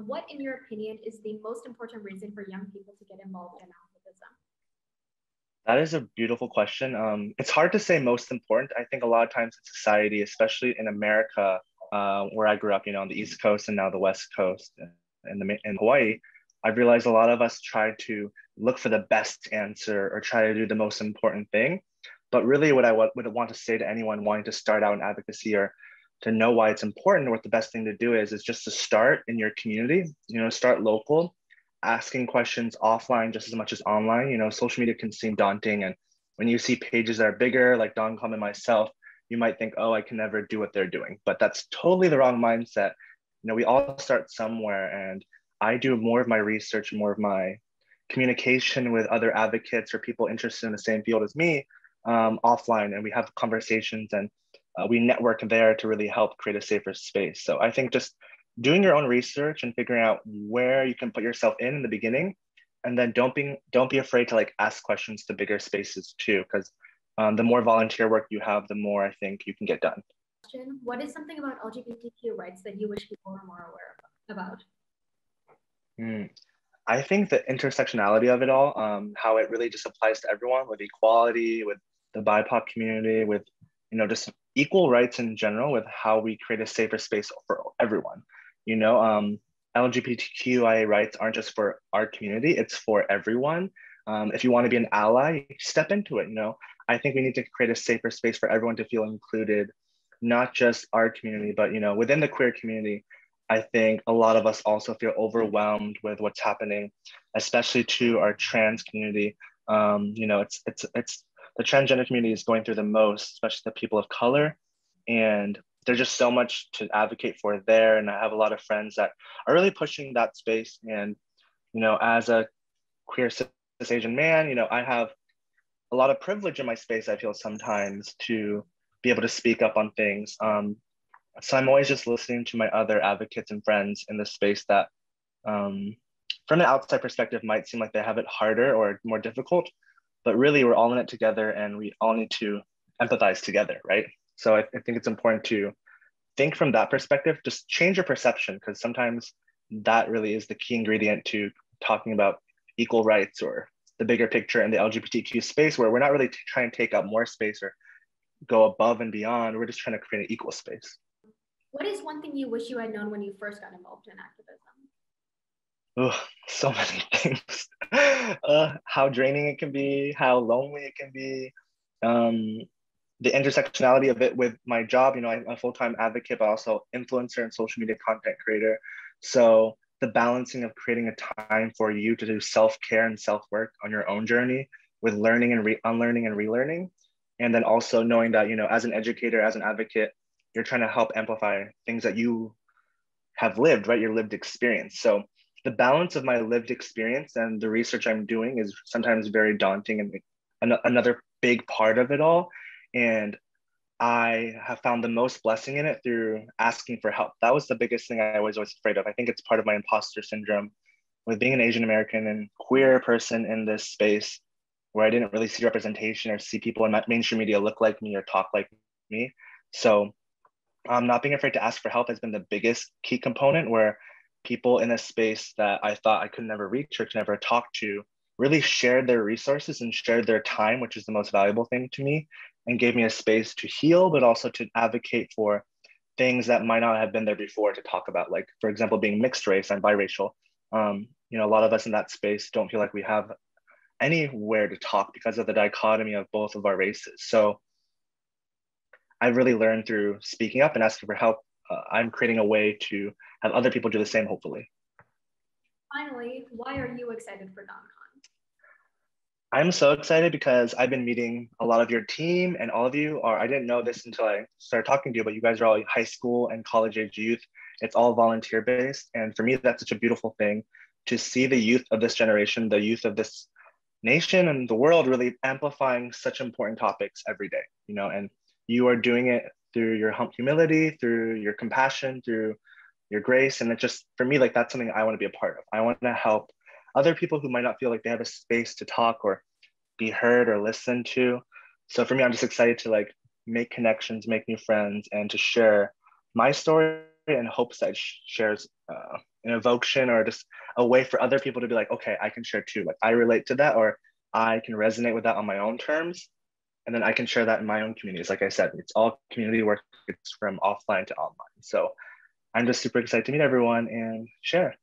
What, in your opinion, is the most important reason for young people to get involved in activism? That is a beautiful question. It's hard to say most important. I think a lot of times in society, especially in America, where I grew up, on the East Coast and now the West Coast in Hawaii, I've realized a lot of us try to look for the best answer or try to do the most important thing. But really what I would want to say to anyone wanting to start out in advocacy or to know why it's important, what the best thing to do is just to start in your community, start local, asking questions offline just as much as online. Social media can seem daunting. And when you see pages that are bigger, like Doncon and myself, you might think, oh, I can never do what they're doing. But that's totally the wrong mindset. We all start somewhere. And I do more of my research, more of my communication with other advocates or people interested in the same field as me offline. And we have conversations and we network there to really help create a safer space. So I think just doing your own research and figuring out where you can put yourself in the beginning, and then don't be afraid to ask questions to bigger spaces too, because the more volunteer work you have, the more I think you can get done. What is something about LGBTQ rights that you wish people were more aware about? I think the intersectionality of it all, how it really just applies to everyone, with equality, with the BIPOC community, with just equal rights in general, with how we create a safer space for everyone. LGBTQIA rights aren't just for our community, it's for everyone. If you want to be an ally, step into it. I think we need to create a safer space for everyone to feel included, not just our community, but within the queer community. I think a lot of us also feel overwhelmed with what's happening, especially to our trans community. It's the transgender community is going through the most, especially the people of color. And there's just so much to advocate for there. And I have a lot of friends that are really pushing that space. And, as a queer cis Asian man, I have a lot of privilege in my space, I feel sometimes, to be able to speak up on things. So I'm always just listening to my other advocates and friends in the space that, from the outside perspective, might seem like they have it harder or more difficult. But really, we're all in it together and we all need to empathize together, right? So I think it's important to think from that perspective, just change your perception, because sometimes that really is the key ingredient to talking about equal rights or the bigger picture in the LGBTQ space, where we're not really trying to take up more space or go above and beyond. We're just trying to create an equal space. What is one thing you wish you had known when you first got involved in activism? Oh, so many things. How draining it can be, how lonely it can be, the intersectionality of it with my job. I'm a full-time advocate, but also influencer and social media content creator. So the balancing of creating a time for you to do self-care and self-work on your own journey with learning and unlearning and relearning. And then also knowing that, as an educator, as an advocate, you're trying to help amplify things that you have lived, right? Your lived experience. So the balance of my lived experience and the research I'm doing is sometimes very daunting and another big part of it all. And I have found the most blessing in it through asking for help. That was the biggest thing I was always afraid of. I think it's part of my imposter syndrome with being an Asian American and queer person in this space where I didn't really see representation or see people in mainstream media look like me or talk like me. So not being afraid to ask for help has been the biggest key component, where people in a space that I thought I could never reach or could never talk to really shared their resources and shared their time, which is the most valuable thing to me, and gave me a space to heal, but also to advocate for things that might not have been there before to talk about. Like, for example, being mixed race, I'm biracial. A lot of us in that space don't feel like we have anywhere to talk because of the dichotomy of both of our races. So I really learned through speaking up and asking for help. I'm creating a way to have other people do the same, hopefully. Finally, why are you excited for Doncon? I'm so excited because I've been meeting a lot of your team, and all of you are, I didn't know this until I started talking to you, but you guys are all high school and college age youth. It's all volunteer based. And for me, that's such a beautiful thing to see the youth of this generation, the youth of this nation and the world really amplifying such important topics every day, and you are doing it through your humility, through your compassion, through your grace. And it just, for me, that's something I want to be a part of. I want to help other people who might not feel like they have a space to talk or be heard or listened to. So for me, I'm just excited to make connections, make new friends, and to share my story in hopes that it shares an evocation or just a way for other people to be like, okay, I can share too. Like I relate to that, or I can resonate with that on my own terms. And then I can share that in my own communities. Like I said, it's all community work. It's from offline to online. So I'm just super excited to meet everyone and share.